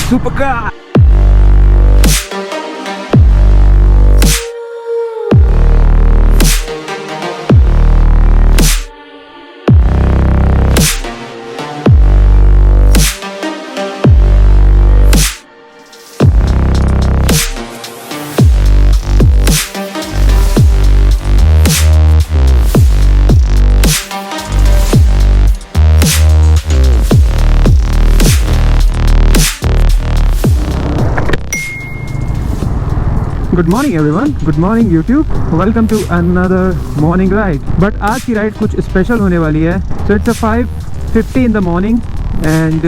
Supercar. Good morning everyone, good morning YouTube, welcome to another morning ride. But आज की ride कुछ special होने वाली है। So it's 5:50 in the morning and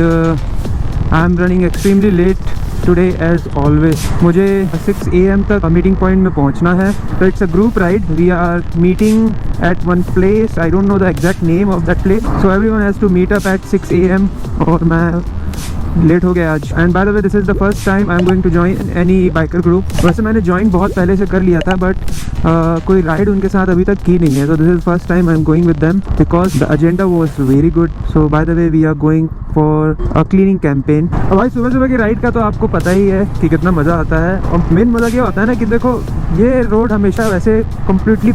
I am running extremely late today as always. मुझे 6 AM तक meeting point में पहुंचना है। तो it's a group ride, we are meeting at one place, I don't know the exact name of that place. So everyone has to meet up at 6 AM और मैं late हो गया आज। And by the way this is the first time I am going to join any biker group. वैसे मैंने join बहुत पहले से कर लिया था बट कोई राइड उनके साथ अभी तक की नहीं है। तो this is first time I am going with them because the agenda was very good. So by the way we are going for a cleaning campaign. अब भाई सुबह सुबह की राइड का तो आपको पता ही है कि कितना मज़ा आता है। और मेन मज़ा क्या होता है ना कि देखो ये रोड हमेशा वैसे कम्प्लीटली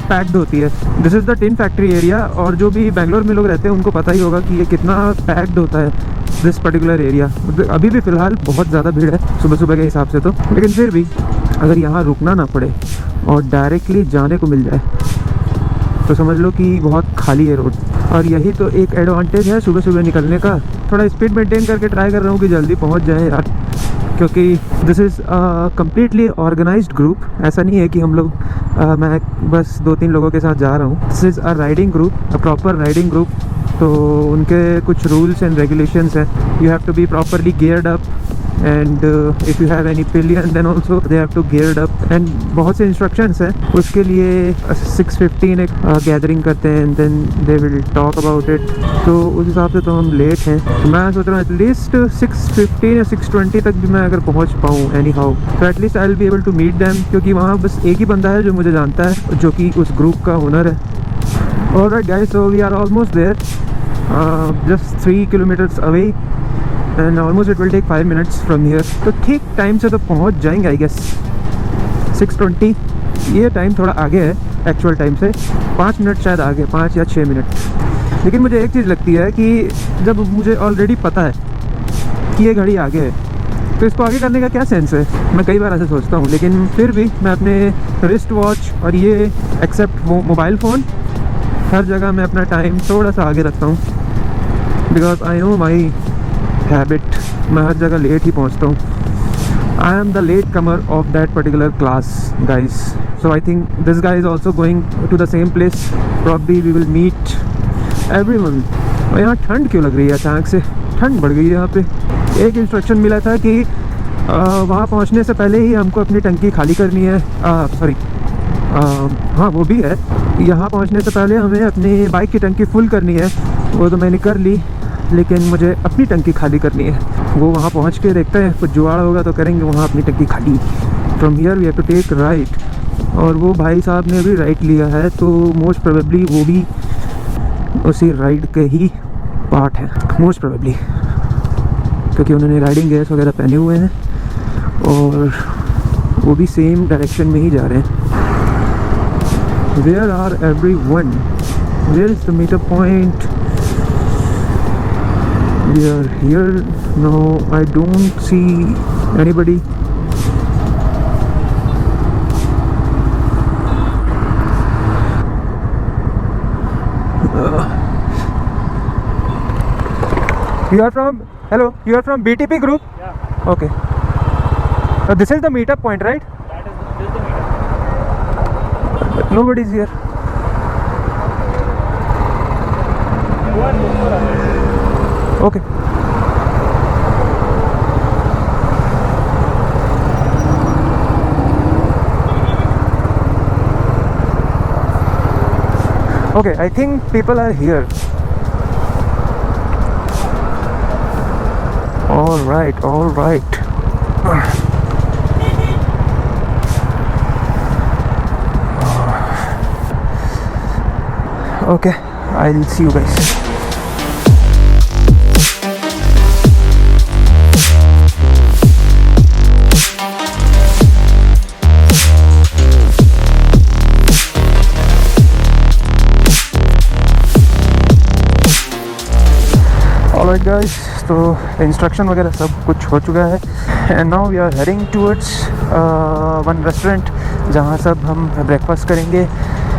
पैक्ड होती है। This is the tin factory area और जो भी बेंगलोर में लोग रहते हैं उनको पता ही होगा कि ये कितना पैक्ड होता है दिस पर्टिकुलर एरिया। अभी भी फ़िलहाल बहुत ज़्यादा भीड़ है सुबह सुबह के हिसाब से तो, लेकिन फिर भी अगर यहाँ रुकना ना पड़े और डायरेक्टली जाने को मिल जाए तो समझ लो कि बहुत खाली है रोड। और यही तो एक एडवांटेज है सुबह सुबह निकलने का। थोड़ा स्पीड मेंटेन करके ट्राई कर रहा हूँ कि जल्दी पहुँच जाए यार, क्योंकि this is completely organized group. ऐसा नहीं है कि हम लोग मैं बस 2-3 लोगों के साथ जा रहा हूँ। This is a riding group, a proper riding group. तो उनके कुछ रूल्स एंड रेगुलेशंस हैं। You have to be properly geared up and if you have any pillion then also they have to geared up and बहुत से instructions हैं। उसके लिए 6:15 एक गैदरिंग करते हैं and then they will talk about it. तो उस हिसाब से तो हम लेट हैं। तो मैं सोच रहा हूँ एटलीस्ट 6:15 या 6:20 तक भी मैं अगर पहुँच पाऊँ एनी हाउ तो at least I will be able to meet them, क्योंकि वहाँ बस एक ही बंदा है जो मुझे जानता है जो कि उस ग्रुप का ओनर है। Alright guys, so we are almost there, just 3 kilometers away and almost it will take 5 minutes from here. तो ठीक टाइम से तो पहुंच जाएंगे आई गेस। 6:20 ये टाइम थोड़ा आगे है एक्चुअल टाइम से, 5 मिनट शायद आगे, 5 या 6 मिनट। लेकिन मुझे एक चीज़ लगती है कि जब मुझे ऑलरेडी पता है कि ये घड़ी आगे है तो इसको आगे करने का क्या सेंस है। मैं कई बार ऐसे सोचता हूँ, लेकिन फिर भी मैं अपने रिस्ट वॉच और ये एक्सेप्ट मोबाइल फ़ोन हर जगह मैं अपना टाइम थोड़ा सा आगे रखता हूँ, because I know my habit. मैं हर जगह लेट ही पहुँचता हूँ। I am the late comer of that particular class guys. So I think this guy is also going to the same place, probably we will meet everyone. और यहाँ ठंड क्यों लग रही है अचानक से? ठंड बढ़ गई है यहाँ पे। एक इंस्ट्रक्शन मिला था कि वहाँ पहुँचने से पहले ही हमको अपनी टंकी खाली करनी है। हाँ वो भी है, यहाँ पहुँचने से पहले हमें अपनी बाइक की टंकी फुल करनी है। वो तो मैंने कर ली, लेकिन मुझे अपनी टंकी खाली करनी है। वो वहाँ पहुँच के देखते हैं, कुछ जुगाड़ होगा तो करेंगे वहाँ अपनी टंकी खाली। From here we have to take right. और वो भाई साहब ने भी राइट लिया है तो मोस्ट प्रोबेबली वो भी उसी राइड के ही पार्ट है, मोस्ट प्रोबेबली, क्योंकि उन्होंने राइडिंग गेयर्स वगैरह पहने हुए हैं और वो भी सेम डायरेक्शन में ही जा रहे हैं। Where are everyone? Where is the meetup point? We are here. No, I don't see anybody. You are from? Hello. You are from BTP group? Yeah. Okay. This is the meetup point, right? This is the meetup. But nobody is here. Okay. Okay, I think people are here. All right, all right. Okay, I'll see you guys. Alright guys, तो instruction वगैरह सब कुछ हो चुका है and now we are heading towards one restaurant जहाँ सब हम ब्रेकफास्ट करेंगे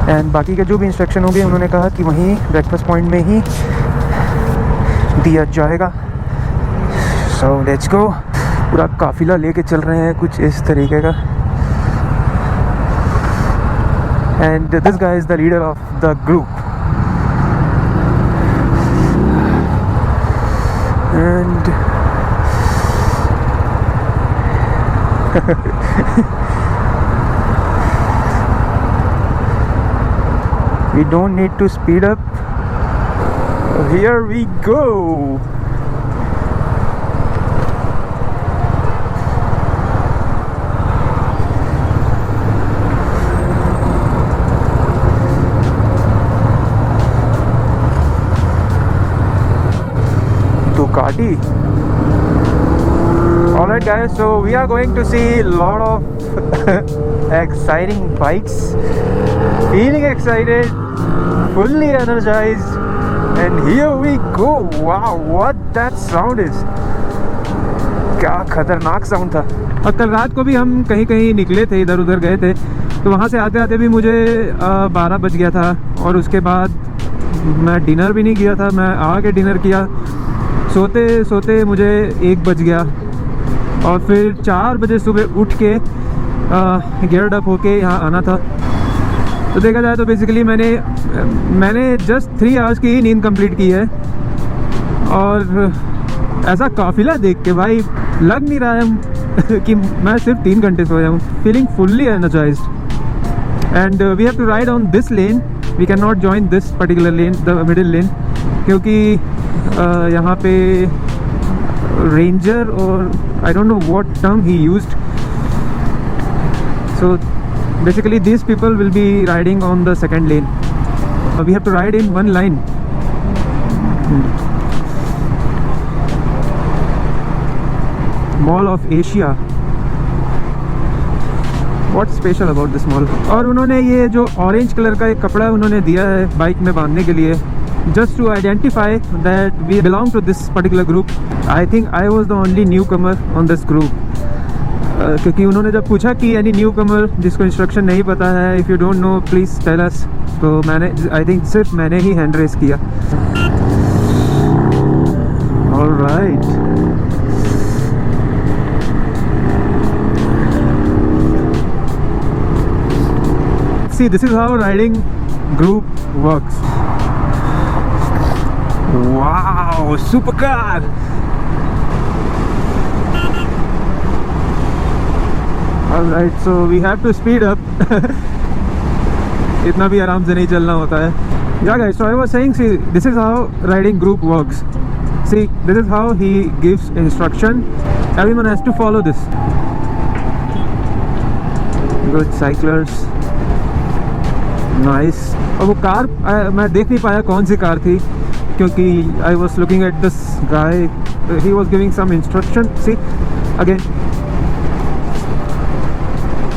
एंड बाकी के जो भी इंस्ट्रक्शन होंगे उन्होंने कहा कि वहीं ब्रेकफास्ट पॉइंट में ही दिया जाएगा। So let's go. पूरा काफ़िला लेके चल रहे हैं कुछ इस तरीके का and this guy is the leader of the group and we don't need to speed up. Here we go. Ducati. Alright guys, so we are going to see a lot of exciting bikes. Feeling excited, fully energized, and here we go. Wow, what that sound is. क्या खतरनाक sound था। और कल रात को भी हम कहीं कहीं निकले थे, इधर उधर गए थे, तो वहाँ से आते आते भी मुझे 12 बज गया था और उसके बाद मैं डिनर भी नहीं किया था। मैं आके डिनर किया, सोते सोते मुझे 1 बज गया और फिर 4 बजे सुबह उठ के गियर्ड अप होके यहाँ आना था। तो देखा जाए तो बेसिकली मैंने जस्ट 3 आवर्स की ही नींद कंप्लीट की है और ऐसा काफिला देख के भाई लग नहीं रहा है कि मैं सिर्फ 3 घंटे सोया हूँ। Feeling fully energised and we have to ride on this lane. We can not join this particular lane, the middle lane, क्योंकि यहाँ पे रेंजर और I don't know what term he used, so basically this people will be riding on the second lane. We have to ride in one line. Mall of Asia, what special about this mall. और उन्होंने ये जो orange colour का एक कपड़ा उन्होंने दिया है बाइक में बांधने के लिए, just to identify that we belong to this particular group. I think I was the only newcomer on this group. क्योंकि उन्होंने जब पूछा कि any newcomer जिसको इंस्ट्रक्शन नहीं पता है, if you don't know please tell us, तो मैंने I think सिर्फ मैंने ही हैंड रेस किया। All right. See, this is how riding group works. Wow, supercar! Alright, so we have to speed up. इतना भी आराम से नहीं चलना होता है। Yeah guys, so I was saying, see, this is how riding group works. See, this is how he gives instruction. Everyone has to follow this. Good cyclers. Nice. और वो कार मैं देख नहीं पाया कौन सी कार थी, क्योंकि I was looking at this guy, he was giving some instruction. See again,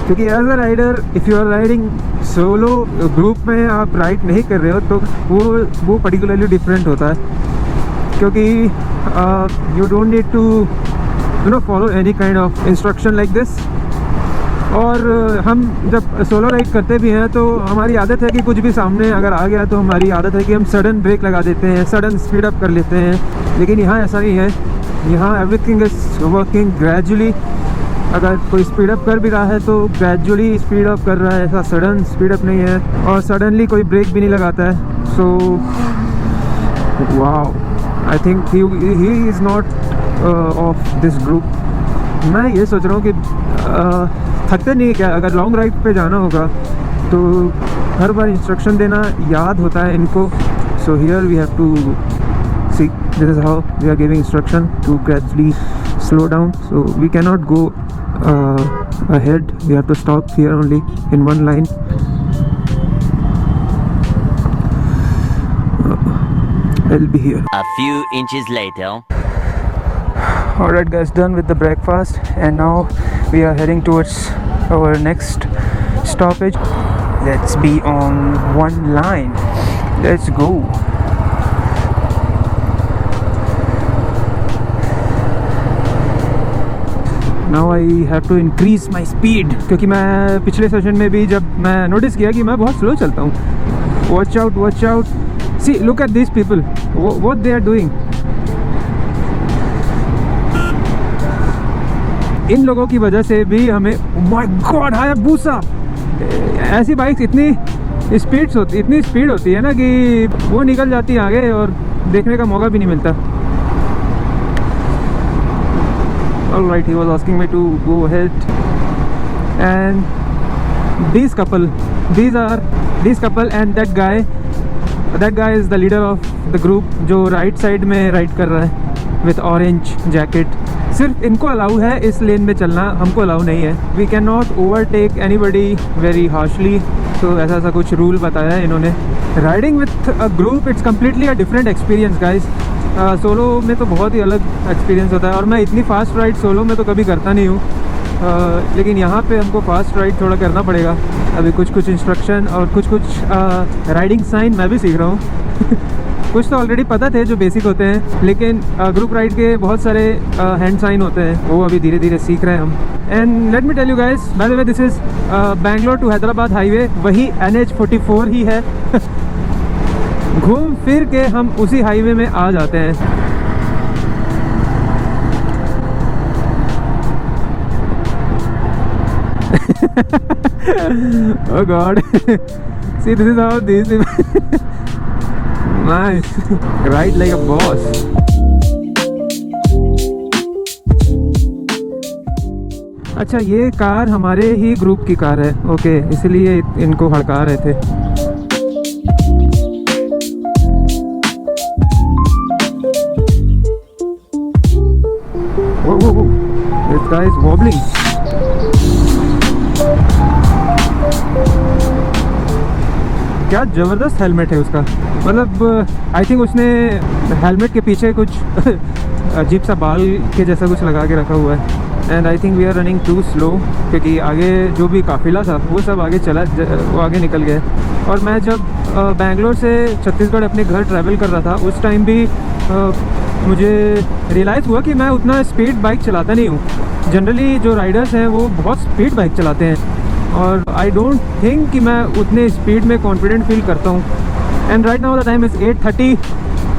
क्योंकि as a rider if you are riding solo, group में आप राइड नहीं कर रहे हो तो वो पर्टिकुलरली डिफरेंट होता है, क्योंकि you don't need to follow any kind of instruction like this. और हम जब सोलो राइड करते भी हैं तो हमारी आदत है कि कुछ भी सामने अगर आ गया तो हमारी आदत है कि हम सडन ब्रेक लगा देते हैं, सडन स्पीड अप कर लेते हैं। लेकिन यहाँ ऐसा नहीं है, यहाँ एवरीथिंग इज़ वर्किंग ग्रेजुअली। अगर कोई स्पीड अप कर भी रहा है तो ग्रेजुअली स्पीड अप कर रहा है, ऐसा सडन स्पीड अप नहीं है और सडनली कोई ब्रेक भी नहीं लगाता है। So wow, I think he is not of this group. मैं ये सोच रहा हूँ कि थकते नहीं क्या, अगर लॉन्ग राइड पे जाना होगा तो हर बार इंस्ट्रक्शन देना याद होता है इनको। So here we have to see, this is how we are giving instruction to gradually slow down. So we can not go ahead, we have to stop here only in one line. I'll be here. A few inches later. Alright guys, done with the breakfast and now we are heading towards our next stoppage. Let's be on one line. Let's go. Now I have to increase my speed, क्योंकि मैं पिछले session में भी जब मैं notice किया कि मैं बहुत स्लो चलता हूँ. Watch out. See look at this people, what they are doing. इन लोगों की वजह से भी हमें, माय गॉड हायाबुसा, ऐसी बाइक्स इतनी स्पीड होती है ना कि वो निकल जाती है आगे और देखने का मौका भी नहीं मिलता. Alright, he was asking me to go ahead, and this couple and that guy is the leader of the group जो राइट साइड में राइड कर रहा है with orange jacket. सिर्फ इनको अलाउ है इस लेन में चलना, हमको अलाउ नहीं है. We cannot overtake anybody very harshly. तो ऐसा कुछ रूल बताया है इन्होंने. Riding with a group it's completely a different experience guys. Solo में तो बहुत ही अलग एक्सपीरियंस होता है, और मैं इतनी फास्ट राइड सोलो में तो कभी करता नहीं हूँ. लेकिन यहाँ पे हमको फास्ट राइड थोड़ा करना पड़ेगा. अभी कुछ इंस्ट्रक्शन और कुछ राइडिंग साइन मैं भी सीख रहा हूँ. कुछ तो ऑलरेडी पता थे जो बेसिक होते हैं, लेकिन ग्रुप राइड के बहुत सारे हैंड साइन होते हैं, वो अभी धीरे धीरे सीख रहे हैं हम. And let me tell you guys, by the way this is Bangalore to Hyderabad highway, वही NH44 ही है. घूम फिर के हम उसी हाईवे में आ जाते हैं. Oh God. See, this is how this is. Nice. Ride like a boss. अच्छा, ये कार हमारे ही ग्रुप की कार है. ओके, इसलिए इनको हड़का रहे थे. Whoa. This guy is wobbling. क्या ज़बरदस्त हेलमेट है उसका. मतलब आई थिंक उसने हेलमेट के पीछे कुछ अजीब सा बाल के जैसा कुछ लगा के रखा हुआ है. And I think we are running too slow, क्योंकि आगे जो भी काफिला था वो सब आगे चला, वो आगे निकल गया. और मैं जब बैंगलोर से छत्तीसगढ़ अपने घर ट्रैवल कर रहा था, उस टाइम भी मुझे रियलाइज़ हुआ कि मैं उतना स्पीड बाइक चलाता नहीं हूँ. जनरली जो राइडर्स हैं वो बहुत स्पीड बाइक चलाते हैं, और आई डोंट थिंक कि मैं उतने स्पीड में कॉन्फिडेंट फील करता हूँ. And right now the time is 8:30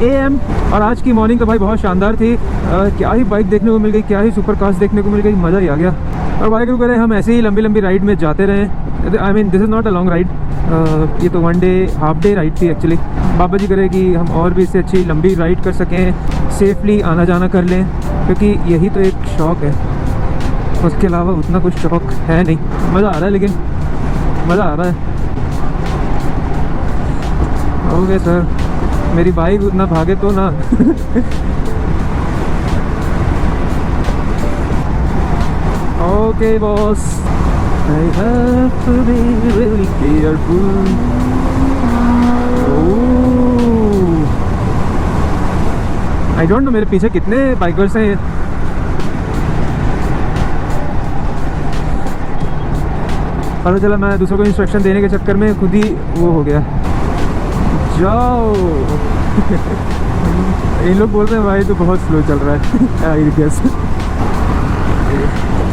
AM, और आज की मॉर्निंग तो भाई बहुत शानदार थी. क्या ही बाइक देखने को मिल गई, क्या ही सुपर कार्स देखने को मिल गई, मज़ा ही आ गया. और वाहिगुरु करे हम ऐसे ही लंबी राइड में जाते रहें. I mean this is not a long ride, ये तो 1 डे हाफ डे राइड थी एक्चुअली. बाबा जी करे कि हम और भी इससे अच्छी लंबी राइड कर सकें, सेफली आना जाना कर लें, क्योंकि यही तो एक शौक़ है. उसके अलावा उतना कुछ शौक़ है नहीं. मज़ा आ रहा है, लेकिन मज़ा आ रहा है. ओके सर, मेरी बाइक उतना भागे तो ना. Okay boss, I have to be really careful. I don't know मेरे पीछे कितने बाइकर्स हैं. पता चला मैं दूसरों को इंस्ट्रक्शन देने के चक्कर में खुद ही वो हो गया. जाओ. इन लोग बोल रहे हैं भाई तो बहुत स्लो चल रहा है. I guess.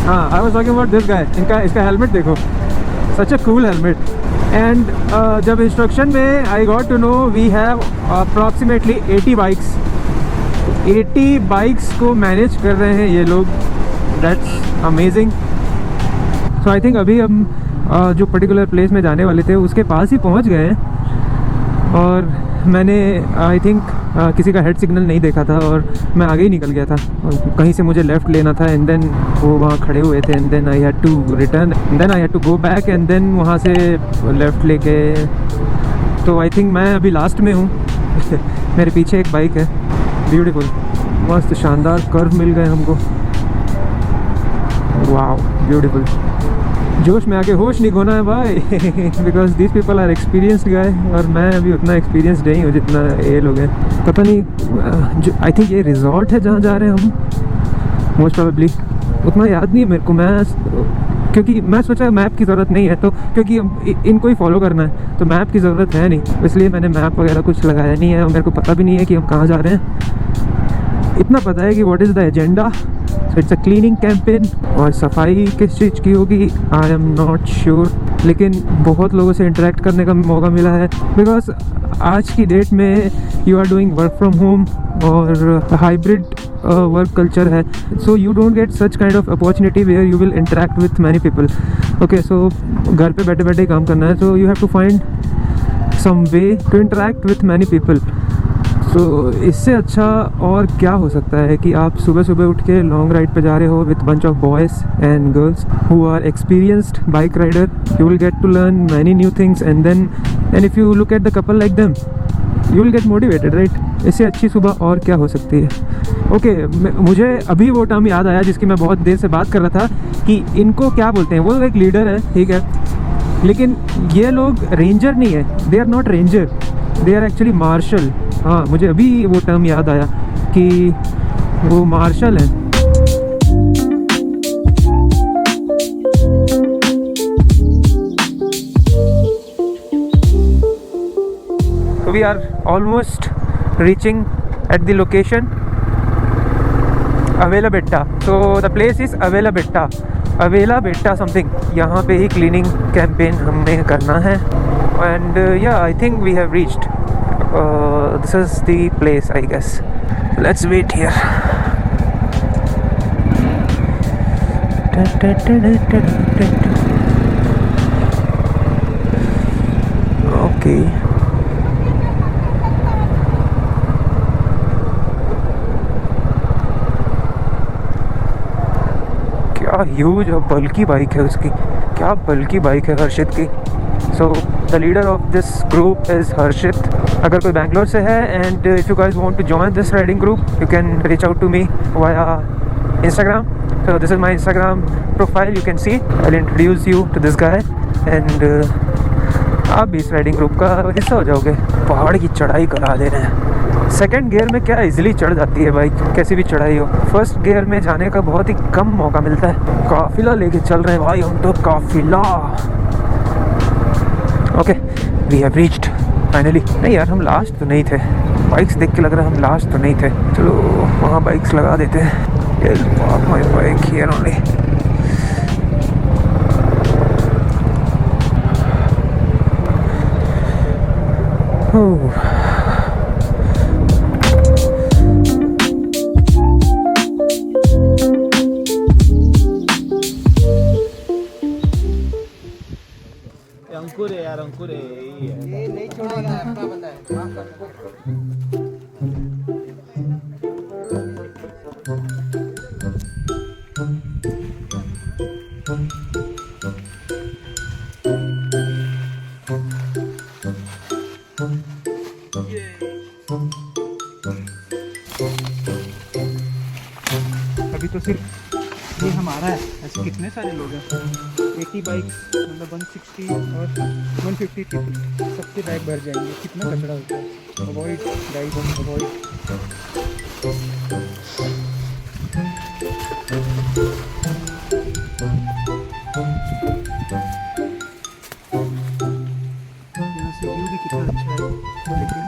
हाँ, I was talking about this guy. इसका हेलमेट देखो, such a cool helmet. And जब इंस्ट्रक्शन में I got to know we have approximately 80 bikes. 80 bikes को मैनेज कर रहे हैं ये लोग. That's amazing. So I think अभी हम जो पर्टिकुलर प्लेस में जाने वाले थे उसके पास ही पहुंच गए हैं. और मैंने आई थिंक किसी का हेड सिग्नल नहीं देखा था और मैं आगे ही निकल गया था. और कहीं से मुझे लेफ़्ट लेना था, एंड देन वो वहाँ खड़े हुए थे, and then I had to return, then I had to go back, and then वहाँ से लेफ़्ट लेके. तो आई थिंक मैं अभी लास्ट में हूँ. मेरे पीछे एक बाइक है, ब्यूटीफुल, मस्त शानदार कर्व मिल गए हमको. Wow, beautiful. जोश में आके होश नहीं खोना है भाई. Because this people are experienced guy, और मैं अभी उतना एक्सपीरियंस्ड नहीं हूँ जितना ये लोग हैं. पता नहीं, जो आई थिंक ये रिजॉर्ट है जहाँ जा रहे हैं हम, मोस्ट प्रोबेबली. उतना याद नहीं है मेरे को. क्योंकि मैं सोचा मैप की ज़रूरत नहीं है, तो क्योंकि इनको ही फॉलो करना है तो मैप की ज़रूरत है नहीं, इसलिए मैंने मैप वगैरह कुछ लगाया नहीं है. और मेरे को पता भी नहीं है कि हम कहाँ जा रहे हैं. इतना पता है कि what is the agenda. It's a cleaning campaign. और सफाई किस चीज़ की होगी आई एम नॉट श्योर, लेकिन बहुत लोगों से इंटरेक्ट करने का मौका मिला है। बिकॉज आज की डेट में you are doing work from home और हाइब्रिड वर्क कल्चर है, so you don't get such kind of opportunity where you will interact with many people. Okay, so घर पे बैठे बैठे काम करना है, so you have to find some way to interact with many people. तो इससे अच्छा और क्या हो सकता है कि आप सुबह सुबह उठ के लॉन्ग राइड पे जा रहे हो with bunch of boys and girls who are experienced bike rider. You will get to learn many new things and if you look at the couple like them you will get motivated, right. इससे अच्छी सुबह और क्या हो सकती है। Okay, मुझे अभी वो टर्म याद आया जिसकी मैं बहुत देर से बात कर रहा था कि इनको क्या बोलते हैं। वो एक लीडर है, ठीक है, लेकिन ये लोग रेंजर नहीं है, they are not ranger, they are actually marshal. हाँ, मुझे अभी वो टर्म याद आया कि वो मार्शल हैं। So we are almost reaching at the location Avela Betta. So the place is Avela Betta. Avela Betta something. यहाँ पे ही क्लीनिंग कैंपेन हमें करना है and yeah, I think we have reached. This is the place, I guess. Let's wait here. Okay. क्या huge और बल्कि bike है उसकी, क्या बल्कि बाइक है हर्षित की। So the leader of this group is Harshit. अगर कोई बैंगलोर से है and if you guys want to join this riding group you can reach out to me via Instagram. So this is my Instagram profile, you can see. I will introduce you to this guy and आप भी इस riding group का हिस्सा हो जाओगे। पहाड़ की चढ़ाई करा दे रहे हैं। सेकंड गियर में क्या इजीली चढ़ जाती है बाइक, कैसी भी चढ़ाई हो। फर्स्ट गियर में जाने का बहुत ही कम मौका मिलता है। काफिला लेके चल रहे हैं भाई हम तो, काफिला। Okay, we have reached finally. नहीं यार, हम लास्ट तो नहीं थे, बाइक्स देख के लग रहा है हम लास्ट तो नहीं थे। चलो वहाँ बाइक्स लगा देते हैं। My bike here only. Ankur है यार, अंकुर है, यही है। ये नहीं छोड़ेगा, अपना बंदा है। माफ कर। अभी तो सिर्फ ये हमारा है, ऐसे कितने सारे लोग हैं। 80 बाइक मतलब 160 और 150 थी, सबके बैग भर जाएंगे। कितना कचरा होता है। Avoid guys, avoid. यहाँ से व्यू भी कितना अच्छा है, लेकिन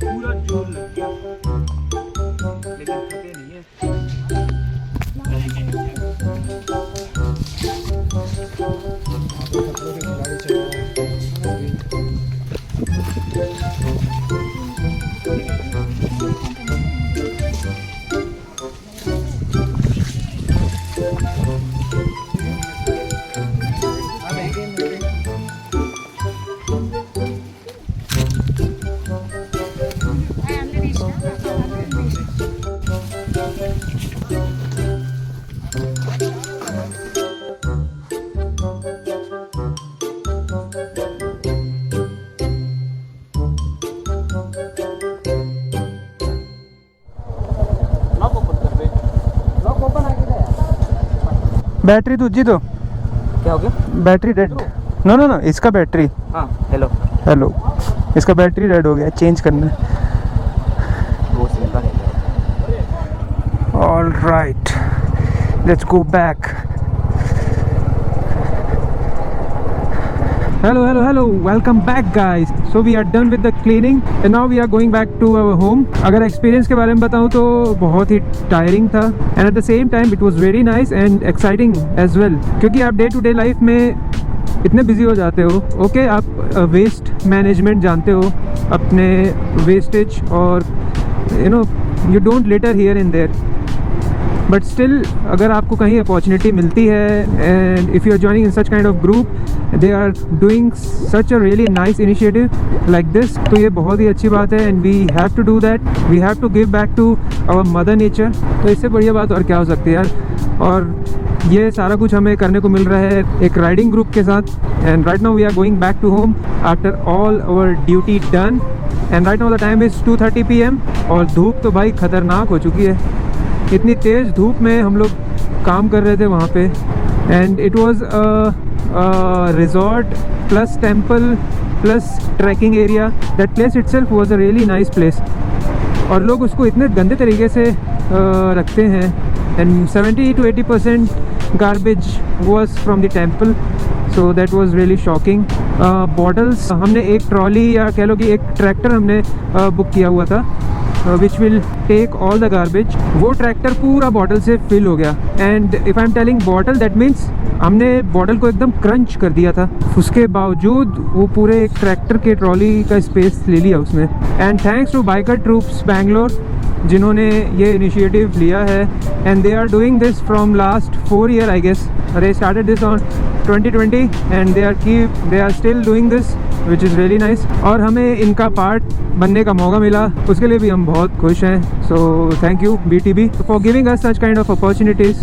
पूरा जोर लग गया, लेकिन थके नहीं है। बैटरी दूजी तो क्या हो गया? Battery dead. No no no, इसका बैटरी। हाँ, हेलो हेलो, इसका बैटरी डेड हो गया, चेंज करना है। वो सिंपल है। All right, let's go back. Hello, welcome back guys. So we are done with the cleaning and now we are going back to our home. अगर experience के बारे में बताऊँ तो बहुत ही टायरिंग था and at the same time it was very nice and exciting as well, क्योंकि आप डे टू डे लाइफ में इतने बिजी हो जाते हो. ओके, आप वेस्ट मैनेजमेंट जानते हो, अपने वेस्टेज, और you don't litter here and there. But still अगर आपको कहीं अपॉर्चुनिटी मिलती है and if you are joining in such kind of group, they are doing such a really nice initiative like this, तो ये बहुत ही अच्छी बात है and we have to do that. We have to give back to our mother nature. तो इससे बढ़िया बात और क्या हो सकती है यार. और ये सारा कुछ हमें करने को मिल रहा है एक राइडिंग ग्रुप के साथ. And right now we are going back to home after all our duty done. And right now the time is 2:30 PM और धूप तो भाई ख़तरनाक हो चुकी है. इतनी तेज़ धूप में हम लोग काम कर रहे थे वहाँ पे. And it was resort plus temple plus trekking area. That place itself was a really nice place. और लोग उसको इतने गंदे तरीके से रखते हैं. And 70 to 80% garbage was from the temple. So that was really shocking. Bottles हमने एक ट्रॉली या कह लो कि एक ट्रैक्टर हमने बुक किया हुआ था which will take all the garbage. वो ट्रैक्टर पूरा बॉटल से फिल हो गया. And if I am telling bottle, that means हमने बॉटल को एकदम क्रंच कर दिया था. उसके बावजूद वो पूरे एक ट्रैक्टर के ट्रॉली का स्पेस ले लिया उसने. And thanks to biker troops Bangalore जिन्होंने ये इनिशिएटिव लिया है. And they are doing this from last 4 years I guess. They started this on 2020 and they are still doing this which is really nice. और हमें इनका पार्ट बनने का मौका मिला, उसके लिए भी हम बहुत खुश हैं. So thank you BTB for giving us such kind of opportunities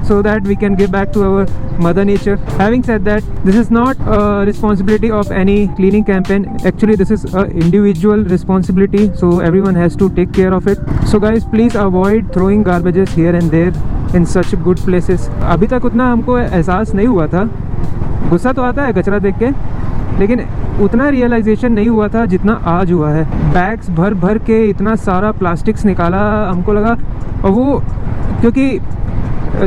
so that we can give back to our mother nature. Having said that, this is not a responsibility of any cleaning campaign. Actually this is a individual responsibility, so everyone has to take care of it. So guys, please avoid throwing garbages here and there in such good places. अभी तक उतना हमको एहसास नहीं हुआ था. गुस्सा तो आता है कचरा देख के, लेकिन उतना रियलाइजेशन नहीं हुआ था जितना आज हुआ है. बैग्स भर भर के इतना सारा प्लास्टिक्स निकाला, हमको लगा. और वो क्योंकि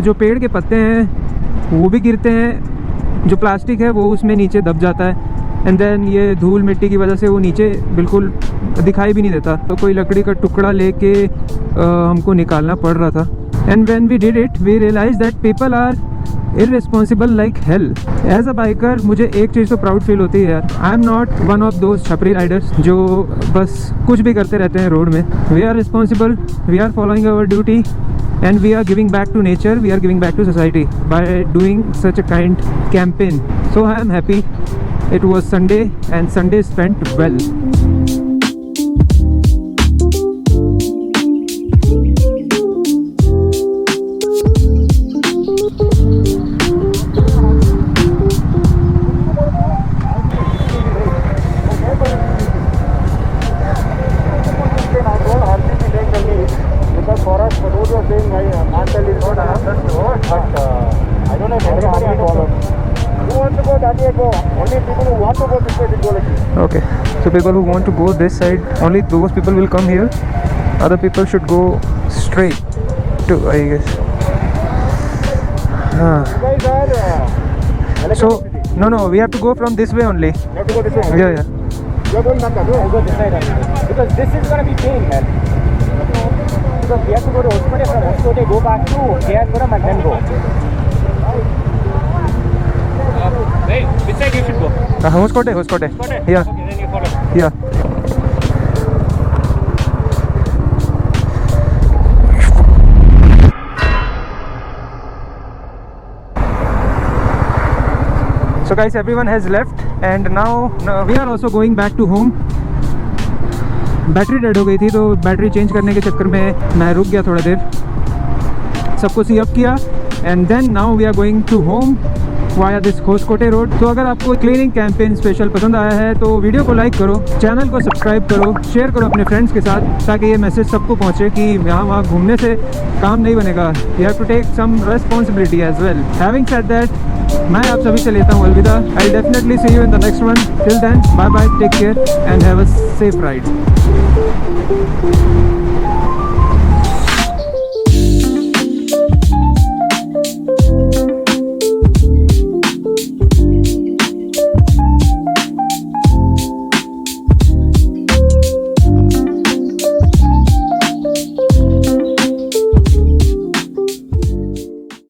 जो पेड़ के पत्ते हैं वो भी गिरते हैं, जो प्लास्टिक है वो उसमें नीचे दब जाता है. एंड देन ये धूल मिट्टी की वजह से वो नीचे बिल्कुल दिखाई भी नहीं देता. तो कोई लकड़ी का टुकड़ा लेके हमको निकालना पड़ रहा था. And when we did it we realize that people are irresponsible like hell. As a biker मुझे एक चीज़ तो प्राउड फील होती है यार. I am not one of those छपरी राइडर्स जो बस कुछ भी करते रहते हैं रोड में. We are responsible, we are following our duty and we are giving back to nature, we are giving back to society by doing such a kind campaign. So I am happy. It was Sunday and Sunday spent well. Okay, so people who want to go this side, only those people will come here. Other people should go straight to, I guess. So no, we have to go from this way only. You have to go this way. Yeah. You're going back, I'll go this side only. Because this is gonna be pain, man. Because we have to go to Hoskote, from Hoskote go back to Kayatpuram and then go. Hey, which side you should go? Hoskote. Yeah. Okay, then you follow. Yeah. So guys, everyone has left and now we are also going back to home. Battery dead हो गई थी तो battery change करने के चक्कर में मैं रुक गया थोड़ा देर. सबको सी अप किया and then now we are going to home via this Hoskote road. तो अगर आपको क्लीनिंग कैंपेन स्पेशल पसंद आया है तो वीडियो को लाइक करो, चैनल को सब्सक्राइब करो, शेयर करो अपने फ्रेंड्स के साथ, ताकि ये मैसेज सबको पहुंचे कि यहाँ वहाँ घूमने से काम नहीं बनेगा. You have to take some responsibility as well. Having said that, मैं आप सभी से लेता हूँ अलविदा. I definitely see you in the next one. Till then, bye bye, take care and have a safe ride.